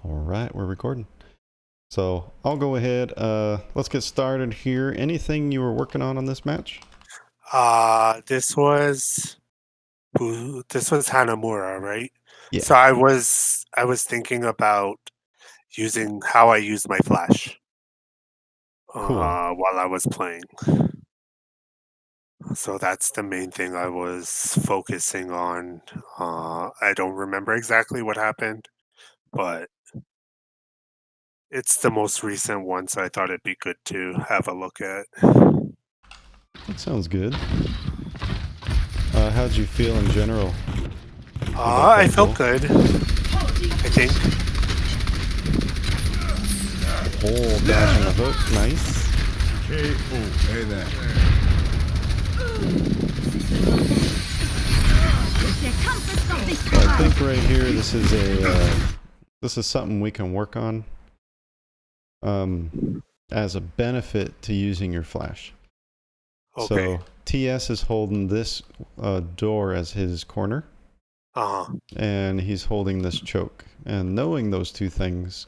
All right, we're recording. So I'll go ahead. Let's get started here. Anything you were working on this match? This was Hanamura, right? Yeah. So I was thinking about using how I use my flash Cool. while I was playing. So that's the main thing I was focusing on. I don't remember exactly what happened, but it's the most recent one, so I thought it'd be good to have a look at. That sounds good. How'd you feel in general about I that felt pull? good, I think. Pull, dash, and a hook. Nice. Hey there. So I think right here, this is something we can work on as a benefit to using your flash. Okay. So TS is holding this door as his corner, and he's holding this choke. And knowing those two things,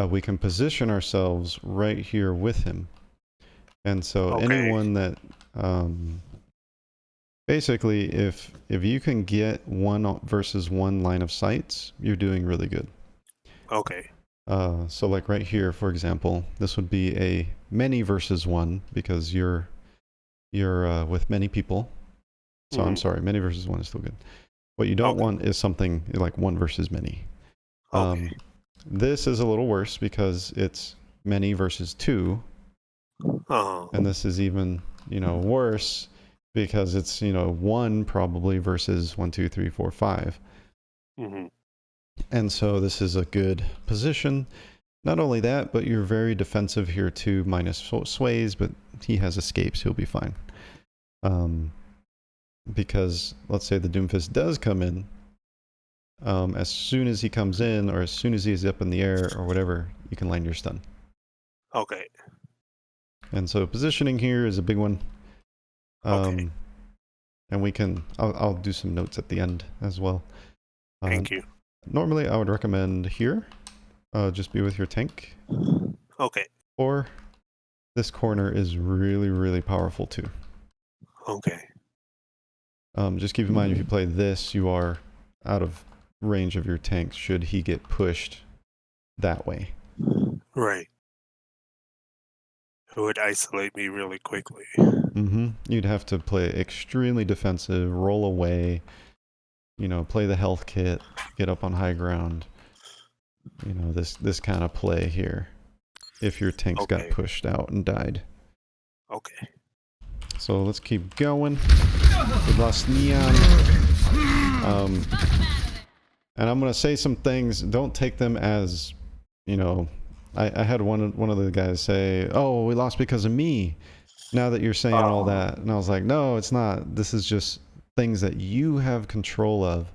we can position ourselves right here with him. And so Okay. anyone that basically, if you can get 1 versus 1 line of sights, you're doing really good. Okay. So like right here, for example, this would be a many versus 1 because you're with many people. So I'm sorry, many versus 1 is still good. What you don't want is something like 1 versus many. Okay. This is a little worse because it's many versus 2, and this is even, worse because it's, 1 probably versus 1, 2, 3, 4, 5. And so this is a good position. Not only that, but you're very defensive here too, minus sways, but he has escapes, he'll be fine. Because let's say the Doomfist does come in, as soon as he comes in, or as soon as he's up in the air, or whatever, you can land your stun. Okay. And so positioning here is a big one. Okay. And we can, I'll do some notes at the end as well. Thank you. Normally I would recommend here, just be with your tank. Okay. Or this corner is really, really powerful too. Okay. Just keep in mind, if you play this, you are out of range of your tanks should he get pushed that way. Right. It would isolate me really quickly. You'd have to play extremely defensive, roll away, play the health kit, get up on high ground. This kind of play here. If your tanks got pushed out and died. Okay. So let's keep going. We lost Neon. And I'm gonna say some things. Don't take them as, I had one of the guys say, "Oh, we lost because of me." Now that you're saying all that, and I was like, "No, it's not. This is just things that you have control of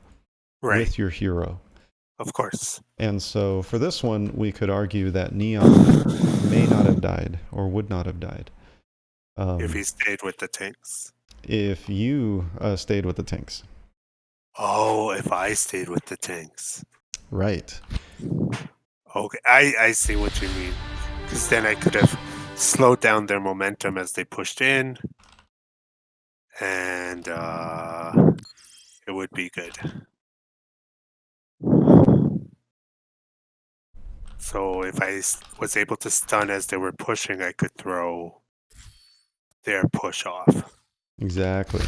with your hero." Of course. And so for this one, we could argue that Neon may not have died or would not have died. If he stayed with the tanks. If you stayed with the tanks. Oh, if I stayed with the tanks. Right. Okay, I see what you mean. Because then I could have slowed down their momentum as they pushed in. And it would be good. So if I was able to stun as they were pushing, I could throw their push off. Exactly.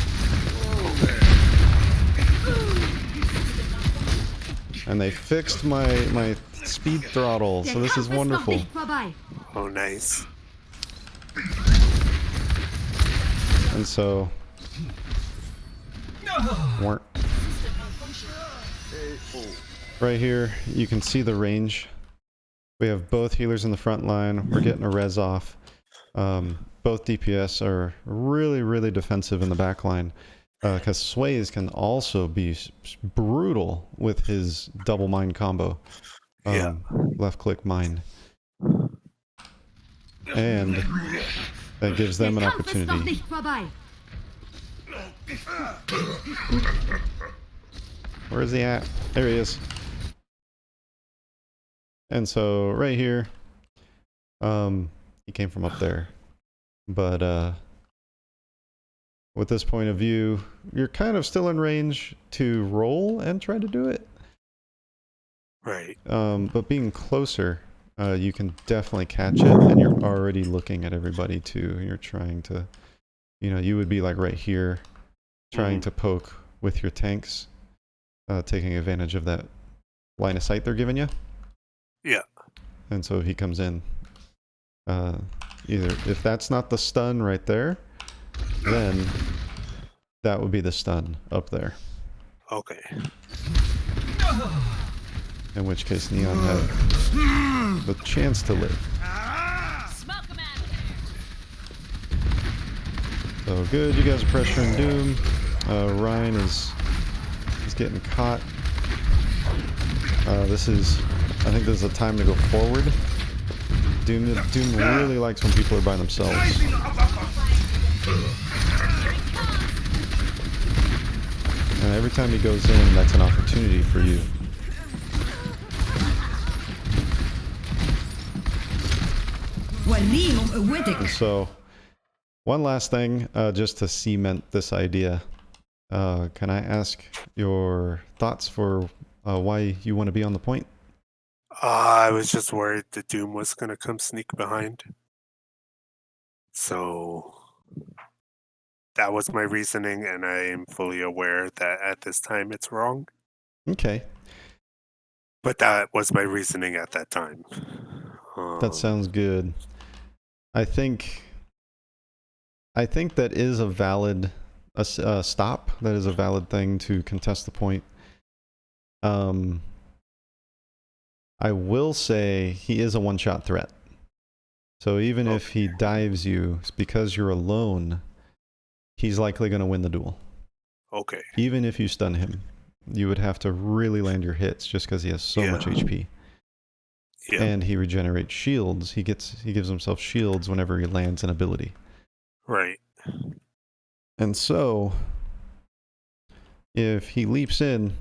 And they fixed my speed throttle, so this is wonderful. Oh, nice. And so... Right here, you can see the range. We have both healers in the front line. We're getting a res off. Both DPS are really, really defensive in the back line. Because Sways can also be brutal with his double mine combo. Left click mine. And that gives them an opportunity. Where is he at? There he is. And so right here, he came from up there. But with this point of view, you're kind of still in range to roll and try to do it. Right. But being closer, you can definitely catch it, and you're already looking at everybody too. And you're trying to, you know, you would be like right here, trying to poke with your tanks, taking advantage of that line of sight they're giving you. Yeah. And so if he comes in, either if that's not the stun right there, then that would be the stun up there. Okay. In which case Neon had the chance to live. So good, you guys are pressuring Doom. Rein is getting caught. I think this is a time to go forward. Doom really likes when people are by themselves. And every time he goes in, that's an opportunity for you. And so, one last thing, just to cement this idea. Can I ask your thoughts for why you want to be on the point? I was just worried the Doom was going to come sneak behind. So that was my reasoning, and I am fully aware that at this time it's wrong. Okay. But that was my reasoning at that time. That sounds good. I think that is a valid stop. That is a valid thing to contest the point. I will say he is a one-shot threat. So even if he dives you, because you're alone, he's likely going to win the duel. Okay. Even if you stun him, you would have to really land your hits just because he has so much HP. Yeah. And he regenerates shields. He gives himself shields whenever he lands an ability. Right. And so, if he leaps in,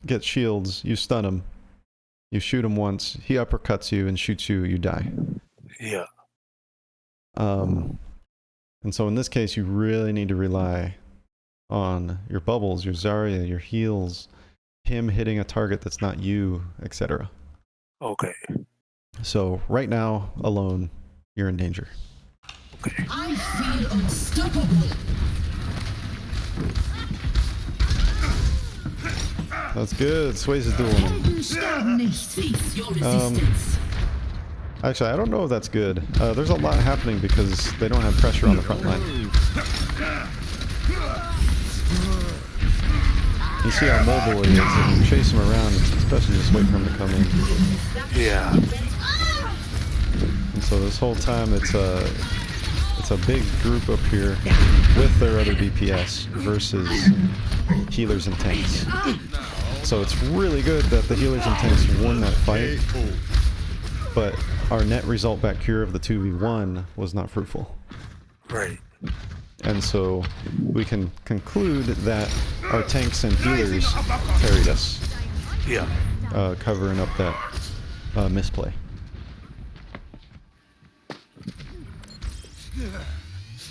gets shields, you stun him, you shoot him once, he uppercuts you and shoots you, you die. Yeah. And so in this case, you really need to rely on your bubbles, your Zarya, your heals, him hitting a target that's not you, etc. Okay. So right now, alone, you're in danger. Okay. I feel unstoppable. That's good. Swayze is dueling him. Sterben nicht. Cease your resistance. Actually, I don't know if that's good. There's a lot happening because they don't have pressure on the front line. You see how mobile he is. If you chase him around, especially just wait for him to come in. Yeah. And so this whole time, it's a big group up here with their other DPS versus healers and tanks. So it's really good that the healers and tanks won that fight, but our net result back here of the 2v1 was not fruitful. Right. And so we can conclude that our tanks and healers carried us, Yeah. covering up that misplay.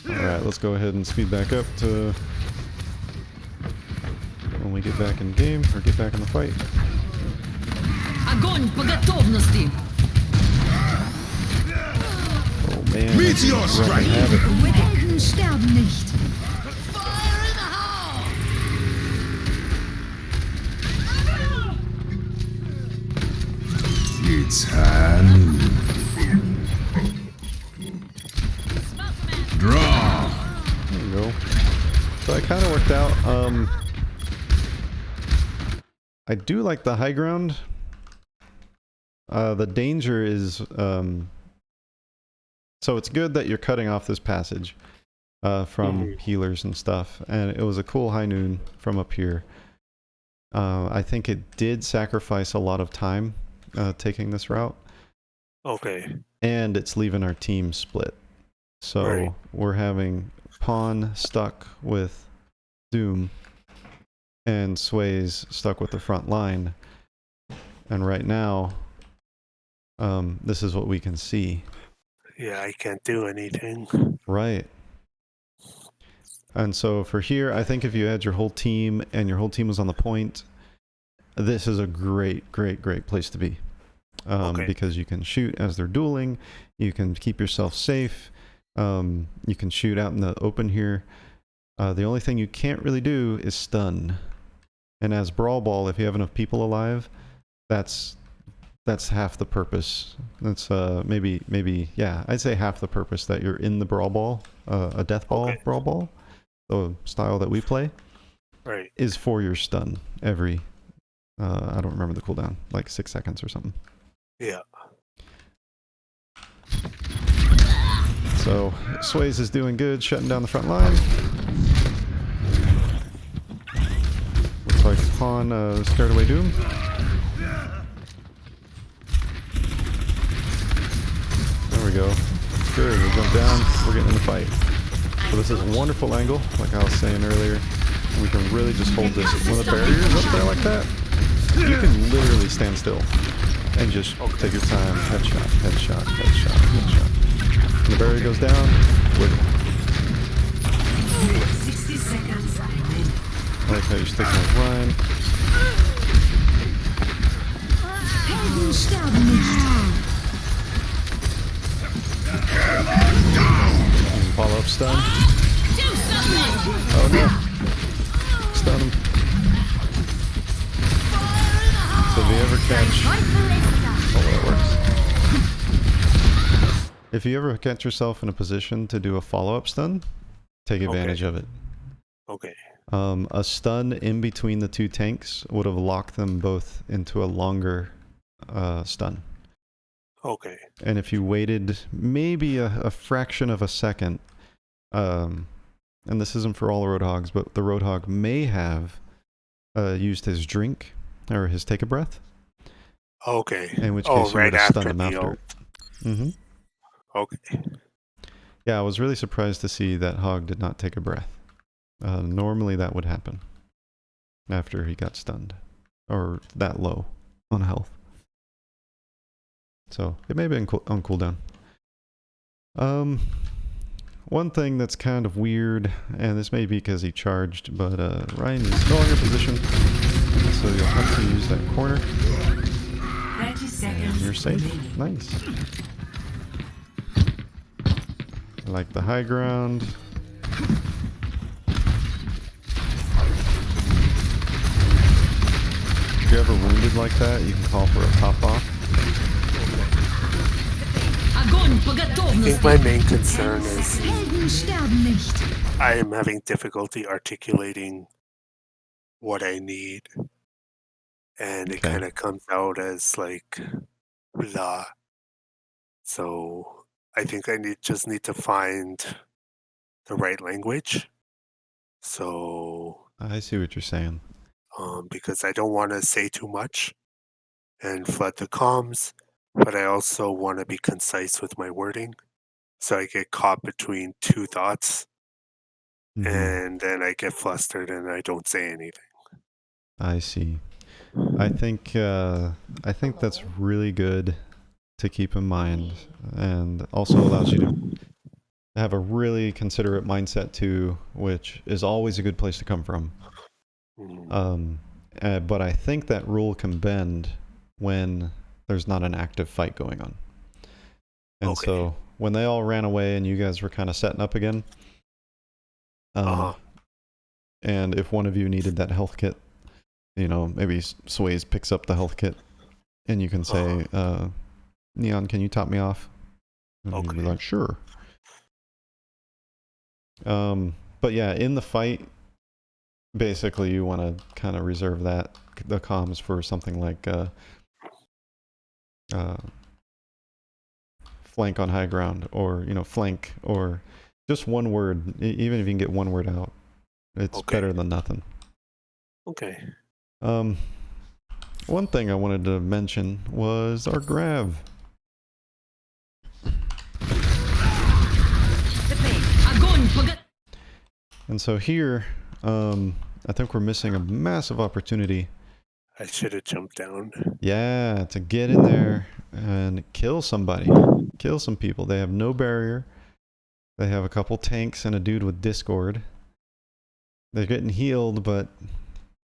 Alright, let's go ahead and speed back up to when we get back in game, or get back in the fight. Огонь по готовности. Oh man, Meteor strike! Helden sterben nicht. It's hand. Draw. There you go. So I kind of worked out. I do like the high ground. The danger is, so it's good that you're cutting off this passage from healers and stuff, and it was a cool high noon from up here. I think it did sacrifice a lot of time taking this route. Okay. And it's leaving our team split. So Right. we're having Pawn stuck with Doom and Swayze stuck with the front line. And right now, this is what we can see. Yeah, I can't do anything. Right. And so for here, I think if you had your whole team and your whole team was on the point, this is a great, great, great place to be. Okay. Because you can shoot as they're dueling, you can keep yourself safe, you can shoot out in the open here. The only thing you can't really do is stun. And as Brawl Ball, if you have enough people alive, that's half the purpose. That's maybe yeah, I'd say half the purpose that you're in the Brawl Ball, a Death Ball Brawl Ball, the style that we play, Right. is for your stun every, I don't remember the cooldown, like 6 seconds or something. Yeah. So Sways is doing good, shutting down the front line. Looks like Pawn scared away Doom. There we go. Good, we jump down, we're getting in the fight. So this is a wonderful angle, like I was saying earlier. We can really just hold this. When the barrier's up there like that, you can literally stand still and just take your time. Headshot, headshot, headshot, headshot. When the barrier goes down, wiggle. 60 seconds. I like how you're sticking with Rein. Helden sterben nicht. Follow up stun. Oh no. Stun him. So if you ever catch... Oh, that works. If you ever catch yourself in a position to do a follow-up stun, take advantage of it. Okay. A stun in between the two tanks would have locked them both into a longer stun. Okay. And if you waited maybe a fraction of a second, and this isn't for all Roadhogs, but the Roadhog may have used his drink or his take a breath. Okay. In which case you right would have stunned after him the after. ult. Mm-hmm. Okay. Yeah, I was really surprised to see that Hog did not take a breath. Normally that would happen after he got stunned, or that low on health. So it may have been on cooldown. One thing that's kind of weird, and this may be because he charged, but Rein is no longer in position, so you'll have to use that corner. 30 seconds. And you're safe. Nice. I like the high ground. If you're ever wounded like that, you can call for a top off. I think my main concern is Helden sterben nicht. I am having difficulty articulating what I need. And it kind of comes out as like blah. So I think I just need to find the right language. So I see what you're saying. because I don't want to say too much and flood the comms, but I also want to be concise with my wording. So I get caught between two thoughts, and then I get flustered and I don't say anything. I see. I think that's really good to keep in mind, and also allows you to have a really considerate mindset too, which is always a good place to come from. But I think that rule can bend when there's not an active fight going on. And so when they all ran away and you guys were kind of setting up again, and if one of you needed that health kit, you know, maybe Sways picks up the health kit and you can say, Neon, can you top me off? And you'd be like, sure. But yeah, in the fight, basically you want to kind of reserve the comms for something like flank on high ground, or, you know, flank, or just one word. Even if you can get one word out, it's better than nothing. Okay. One thing I wanted to mention was our grav. And so here, I think we're missing a massive opportunity. I should have jumped down. Yeah, to get in there and kill somebody. Kill some people. They have no barrier. They have a couple tanks and a dude with Discord. They're getting healed, but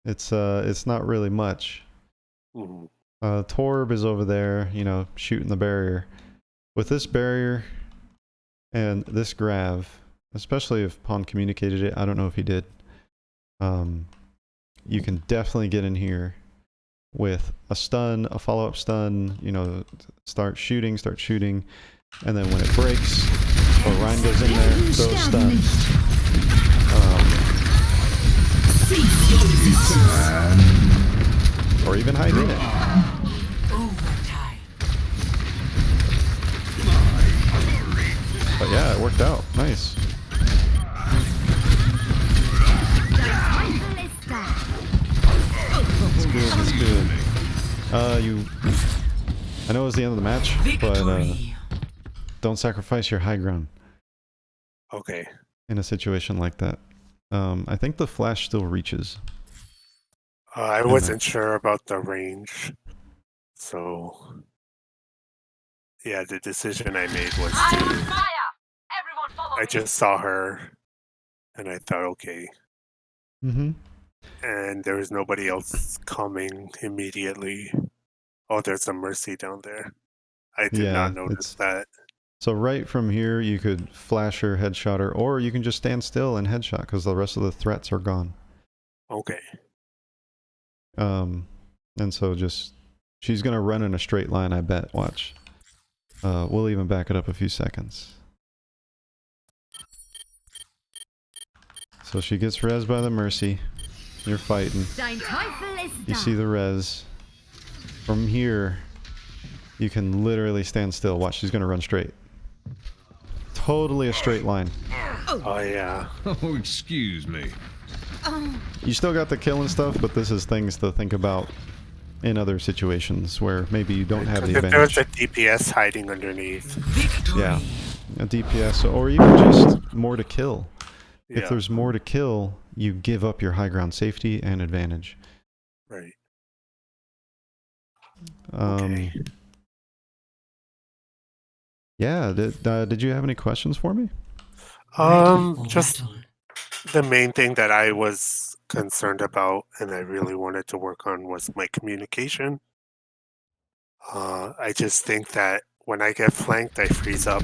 it's not really much. Torb is over there, you know, shooting the barrier. With this barrier and this grav, especially if Pawn communicated it, I don't know if he did. You can definitely get in here with a stun, a follow-up stun, you know, start shooting, and then when it breaks, or Rein goes in there, throw a stun. Or even hide in it. But yeah, it worked out. Nice. It's good, it's good. I know it was the end of the match, but don't sacrifice your high ground. Okay. In a situation like that. I think the flash still reaches. I wasn't sure about the range. So, yeah, the decision I made was to... I just saw her, and I thought, okay. Mm-hmm. And there was nobody else coming immediately. Oh, there's a Mercy down there. I did not notice that. So right from here, you could flash her, headshot her, or you can just stand still and headshot because the rest of the threats are gone. Okay. And so just, she's going to run in a straight line, I bet. Watch. We'll even back it up a few seconds. So she gets res by the Mercy. You're fighting. You see the res. From here, you can literally stand still. Watch, she's going to run straight. Totally a straight line. Oh, yeah. Oh, excuse me. You still got the kill and stuff, but this is things to think about in other situations where maybe you don't have the advantage. There's a DPS hiding underneath. Yeah, a DPS, or even just more to kill. Yeah. If there's more to kill, you give up your high ground safety and advantage. Right. Okay. Yeah, did you have any questions for me? Just the main thing that I was concerned about and I really wanted to work on was my communication. I just think that when I get flanked, I freeze up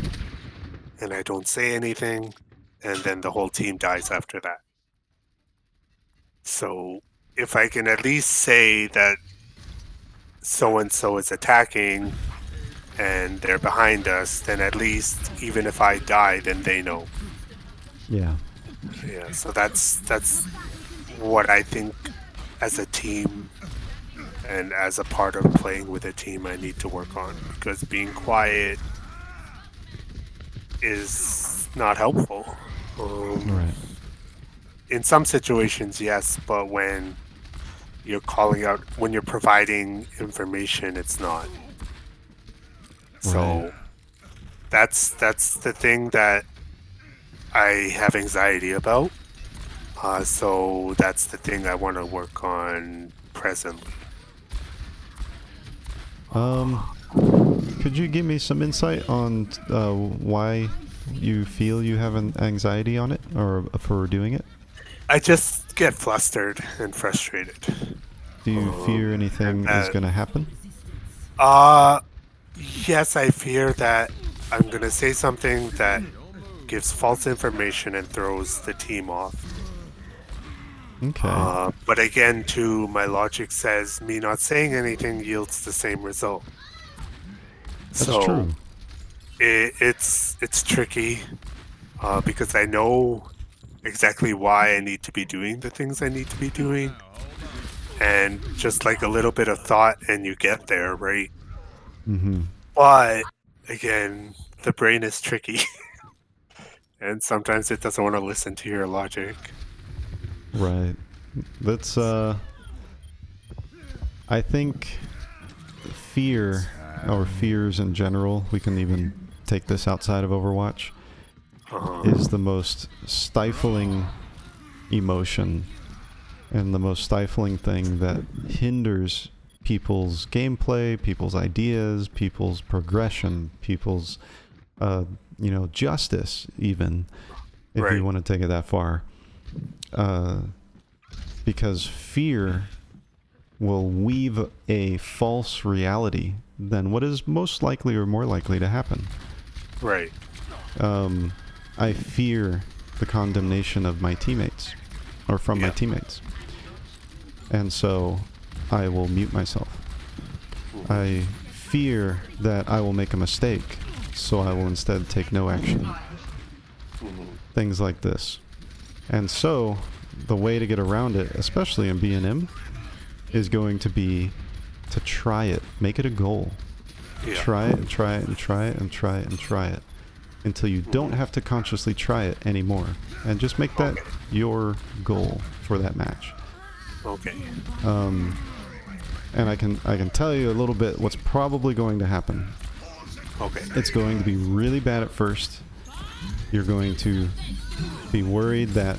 and I don't say anything, and then the whole team dies after that. So if I can at least say that so-and-so is attacking and they're behind us, then at least even if I die, then they know. Yeah. Yeah, so that's what I think as a team and as a part of playing with a team I need to work on, because being quiet is not helpful. Right. In some situations, yes, but when you're calling out, when you're providing information, it's not. So that's the thing that I have anxiety about. So that's the thing I want to work on presently. Could you give me some insight on why you feel you have an anxiety on it, or for doing it? I just get flustered and frustrated. Do you fear anything is going to happen? Yes, I fear that I'm going to say something that gives false information and throws the team off. Okay. But again, too, my logic says me not saying anything yields the same result. That's true. It's tricky because I know exactly why I need to be doing the things I need to be doing, and just like a little bit of thought and you get there, right? Mm-hmm. But again, the brain is tricky and sometimes it doesn't want to listen to your logic. Right. That's I think fear, or fears in general, we can even take this outside of Overwatch, is the most stifling emotion and the most stifling thing that hinders people's gameplay, people's ideas, people's progression, people's, justice, even, if Right. you want to take it that far. Because fear will weave a false reality than what is most likely or more likely to happen. Right. I fear the condemnation of my teammates, or from my teammates. And so I will mute myself. I fear that I will make a mistake, so I will instead take no action. Things like this. And so the way to get around it, especially in BNM, is going to be to try it. Make it a goal. Yeah. Try it and try it and try it and try it and try it until you don't have to consciously try it anymore. And just make that your goal for that match. Okay. And I can tell you a little bit what's probably going to happen. Okay. It's going to be really bad at first. You're going to be worried that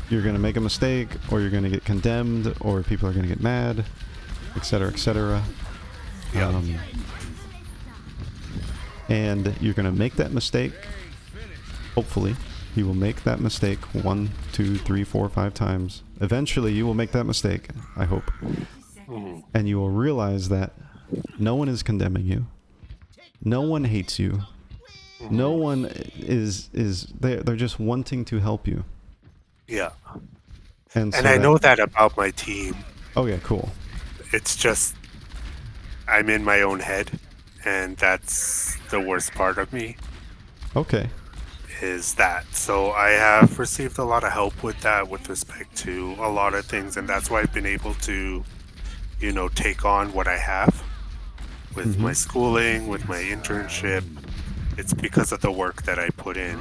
you're going to make a mistake, or you're going to get condemned, or people are going to get mad, etc., etc. Yeah. And you're going to make that mistake. Hopefully, you will make that mistake 1, 2, 3, 4, 5 times. Eventually, you will make that mistake, I hope. And you will realize that no one is condemning you. No one hates you. No one is they're just wanting to help you. Yeah. And so I know that about my team. Oh yeah, cool. It's just I'm in my own head, and that's the worst part of me. Okay. Is that. So I have received a lot of help with that with respect to a lot of things, and that's why I've been able to, take on what I have with my schooling, with my internship. It's because of the work that I put in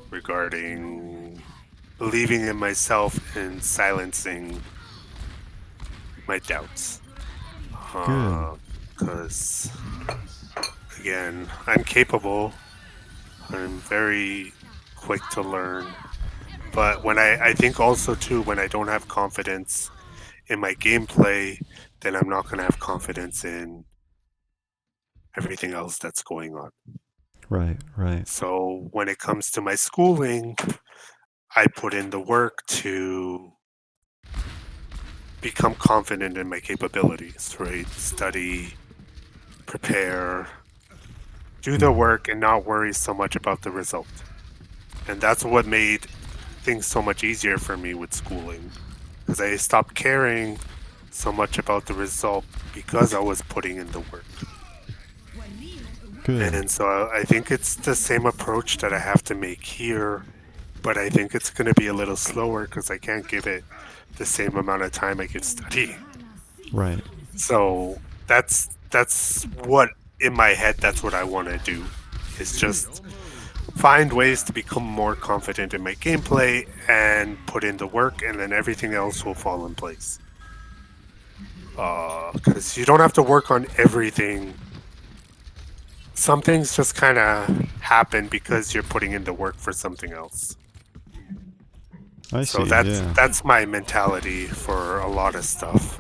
regarding believing in myself and silencing my doubts. Good. Because, again, I'm capable. I'm very quick to learn. But when I think also, too, when I don't have confidence in my gameplay, then I'm not going to have confidence in everything else that's going on. Right, right. So when it comes to my schooling, I put in the work to become confident in my capabilities, right? Study, prepare, do the work, and not worry so much about the result. And that's what made things so much easier for me with schooling, because I stopped caring so much about the result because I was putting in the work. Good. And so I think it's the same approach that I have to make here, but I think it's going to be a little slower because I can't give it the same amount of time I could study. Right. So that's what, in my head, that's what I want to do, is just find ways to become more confident in my gameplay and put in the work, and then everything else will fall in place. Because you don't have to work on everything. Some things just kind of happen because you're putting in the work for something else. I So see. that's my mentality for a lot of stuff.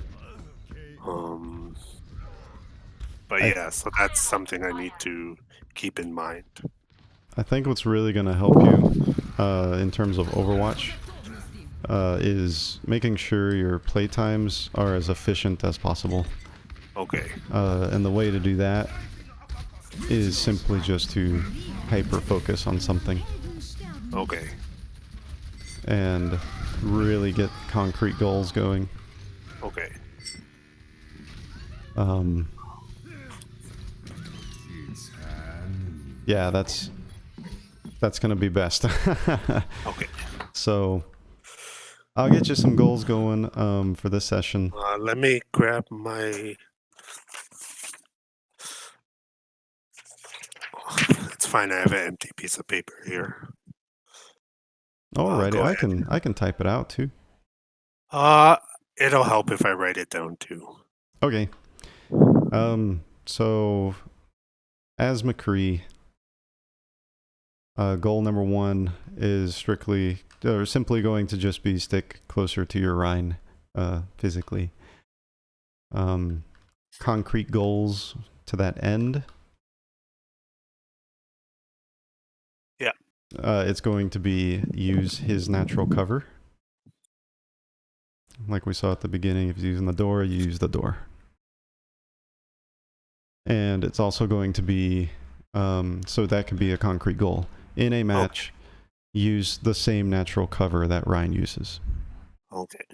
So that's something I need to keep in mind. I think what's really going to help you in terms of Overwatch is making sure your playtimes are as efficient as possible. Okay. And the way to do that is simply just to hyper-focus on something. Okay. And really get concrete goals going. Okay. Yeah, that's gonna be best. Okay. So I'll get you some goals going for this session. Let me grab my... It's fine, I have an empty piece of paper here. Alrighty, Go I ahead. can type it out too. It'll help if I write it down too. Okay. So as McCree, goal number 1 is simply going to just be stick closer to your Rein, physically. concrete goals to that end. Yeah. It's going to be use his natural cover. Like we saw at the beginning, if you're using the door, you use the door. And it's also going to be, so that could be a concrete goal. In a match, use the same natural cover that Rein uses. Okay.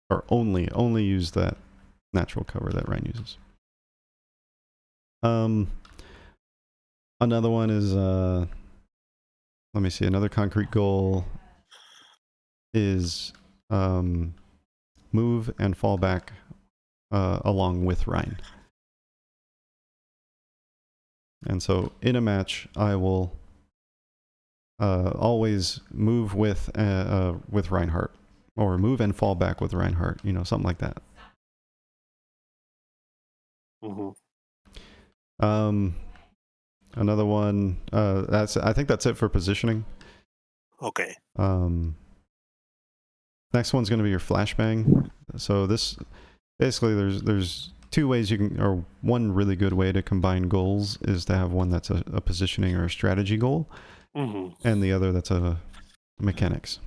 Or only use that natural cover that Rein uses. Another one is, let me see, another concrete goal is move and fall back along with Rein. And so in a match, I will always move with Reinhardt, or move and fall back with Reinhardt, you know, something like that. Another one, I think that's it for positioning. Okay. Next one's going to be your flashbang. So this, basically there's two ways you can, or one really good way to combine goals is to have one that's a positioning or a strategy goal, and the other that's a mechanics.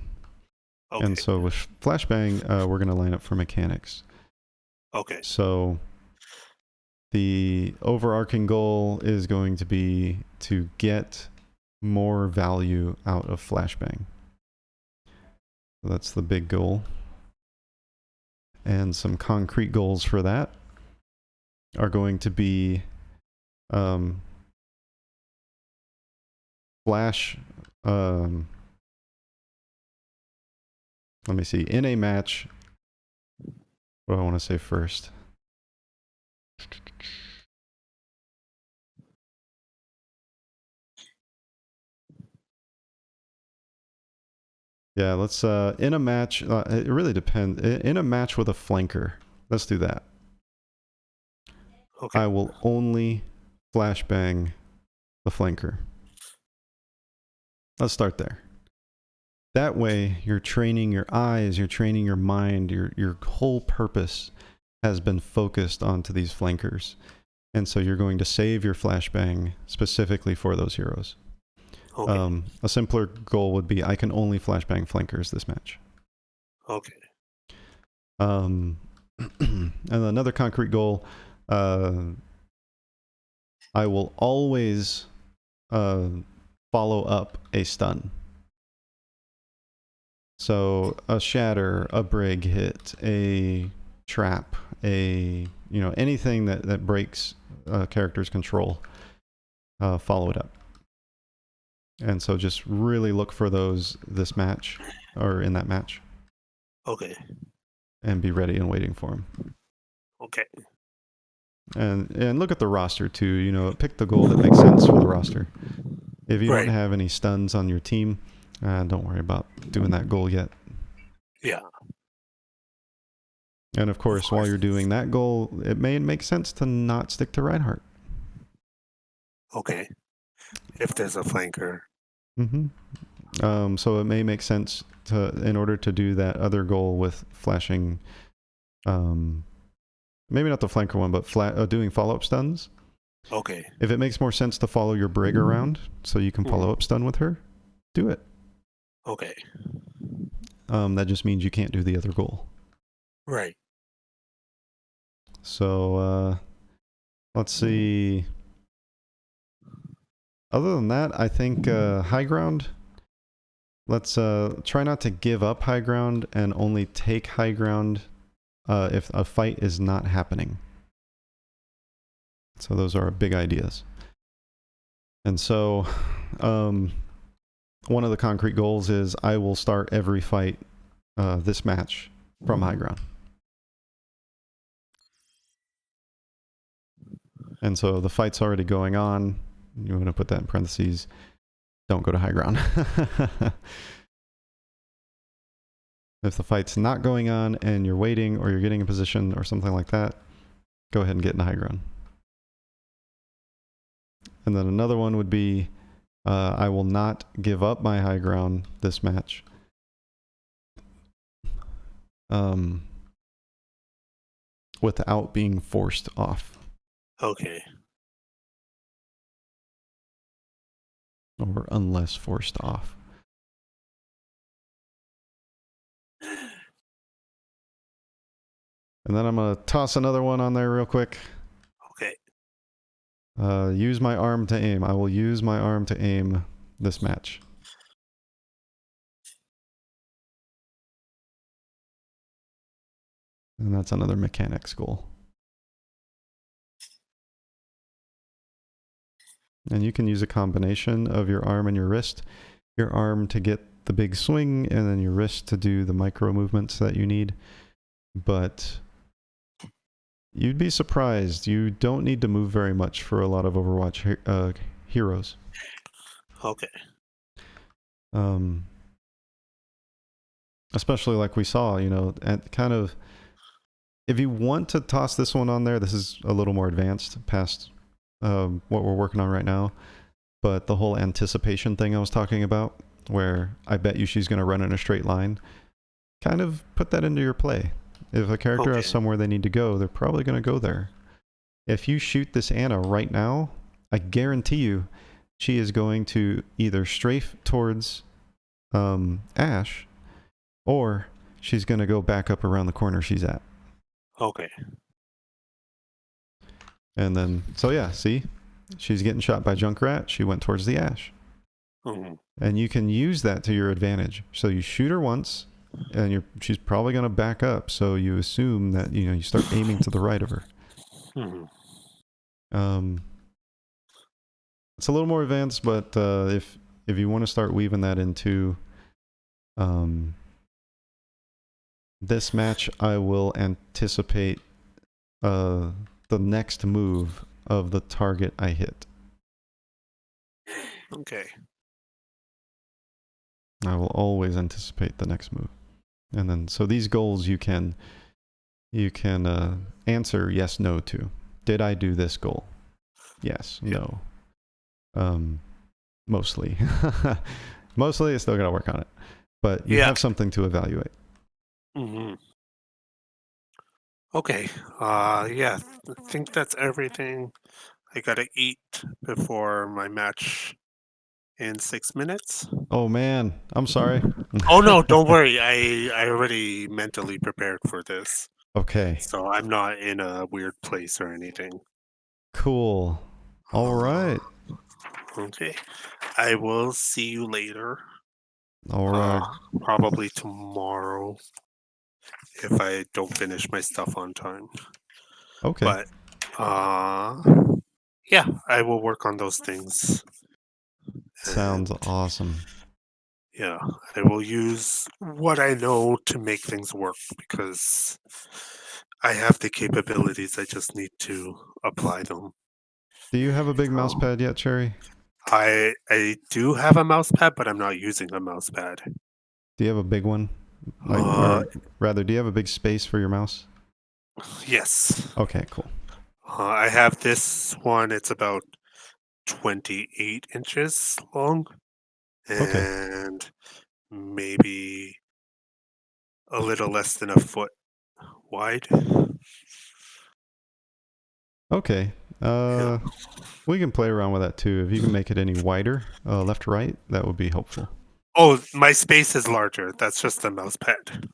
Okay. And so with flashbang, we're going to line up for mechanics. Okay. So the overarching goal is going to be to get more value out of flashbang. So that's the big goal. And some concrete goals for that are going to be flash. Let me see. In a match, what do I want to say first? Yeah, let's, in a match, it really depends. In a match with a flanker, let's do that. Okay. I will only flashbang the flanker. Let's start there. That way, you're training your eyes, you're training your mind, your whole purpose has been focused onto these flankers. And so you're going to save your flashbang specifically for those heroes. Okay. A simpler goal would be, I can only flashbang flankers this match. Okay. And another concrete goal, I will always follow up a stun. So a shatter, a brig hit, a trap, anything that breaks a character's control, follow it up. And so just really look for those this match, or in that match. Okay. And be ready and waiting for them. Okay. And look at the roster too, you know, pick the goal that makes sense for the roster. If you don't have any stuns on your team, don't worry about doing that goal yet. Yeah. And of course, while you're doing that goal, it may make sense to not stick to Reinhardt. Okay. If there's a flanker. So it may make sense to, in order to do that other goal with flashing, maybe not the flanker one, but doing follow-up stuns. Okay. If it makes more sense to follow your brig around so you can follow up stun with her, do it. Okay. That just means you can't do the other goal. Right. So, let's see. Other than that, I think high ground, let's try not to give up high ground and only take high ground if a fight is not happening. So those are our big ideas. And so one of the concrete goals is I will start every fight this match from high ground. And so the fight's already going on. You want to put that in parentheses. Don't go to high ground. If the fight's not going on and you're waiting or you're getting in position or something like that, go ahead and get in high ground. And then another one would be, I will not give up my high ground this match. without being forced off. Okay. Or unless forced off. And then I'm going to toss another one on there real quick. Okay. Use my arm to aim. I will use my arm to aim this match. And that's another mechanics goal. And you can use a combination of your arm and your wrist. Your arm to get the big swing, and then your wrist to do the micro movements that you need. But you'd be surprised. You don't need to move very much for a lot of Overwatch heroes. Okay. Especially like we saw, you know, at kind of, if you want to toss this one on there, this is a little more advanced past what we're working on right now. But the whole anticipation thing I was talking about, where I bet you she's going to run in a straight line, kind of put that into your play. If a character has somewhere they need to go, they're probably going to go there. If you shoot this Anna right now, I guarantee you she is going to either strafe towards Ash, or she's going to go back up around the corner she's at. Okay. And then, so yeah, see? She's getting shot by Junkrat. She went towards the Ash. Mm-hmm. And you can use that to your advantage. So you shoot her once, and she's probably going to back up. So you assume that, you know, you start aiming to the right of her. Mm-hmm. It's a little more advanced, but if you want to start weaving that into this match, I will anticipate the next move of the target I hit. Okay. I will always anticipate the next move. And then, so these goals you can answer yes, no to. Did I do this goal? Yes, no. Mostly. Mostly, I still got to work on it. But you have something to evaluate. Mm-hmm. Okay. Yeah, I think that's everything. I gotta eat before my match in 6 minutes. Oh man, I'm sorry. Oh no, don't worry. I already mentally prepared for this. Okay. So I'm not in a weird place or anything. Cool. All right. Okay. I will see you later. All right. Probably tomorrow if I don't finish my stuff on time. Okay. But yeah, I will work on those things. Sounds awesome. Yeah, I will use what I know to make things work because I have the capabilities. I just need to apply them. Do you have a big mouse pad yet, Cherry? I do have a mouse pad, but I'm not using a mouse pad. Do you have a big one? Like, or rather, do you have a big space for your mouse? Yes. Okay, cool. I have this one. It's about 28 inches long and maybe a little less than a foot wide. Okay. Yeah. We can play around with that too. If you can make it any wider, left to right, that would be helpful. Oh, my space is larger. That's just the mouse pad.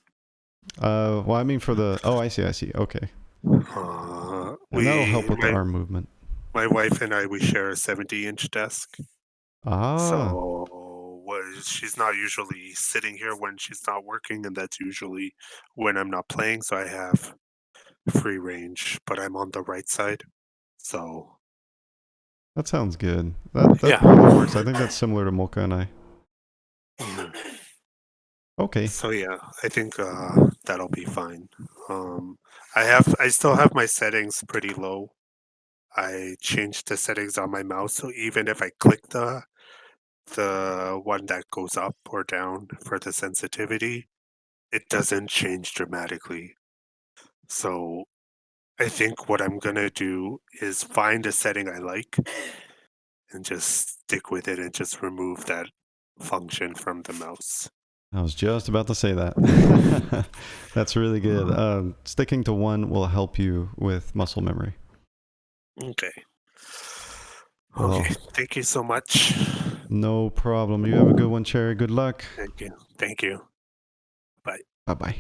Well, I mean for the... Oh, I see. Okay. And that'll help with the arm movement. My wife and I, we share a 70-inch desk. Ah. So she's not usually sitting here when she's not working, and that's usually when I'm not playing. So I have free range, but I'm on the right side. So that sounds good. That probably works. I think that's similar to Mocha and I. Okay. So yeah, I think that'll be fine. I still have my settings pretty low. I changed the settings on my mouse, so even if I click the one that goes up or down for the sensitivity, it doesn't change dramatically. So I think what I'm gonna do is find a setting I like and just stick with it and just remove that function from the mouse. I was just about to say that. That's really good. Sticking to one will help you with muscle memory. Okay. Well, Okay. Thank you so much. no problem. You have a good one, Cherry. Good luck. Thank you. Thank you. Bye. Bye-bye.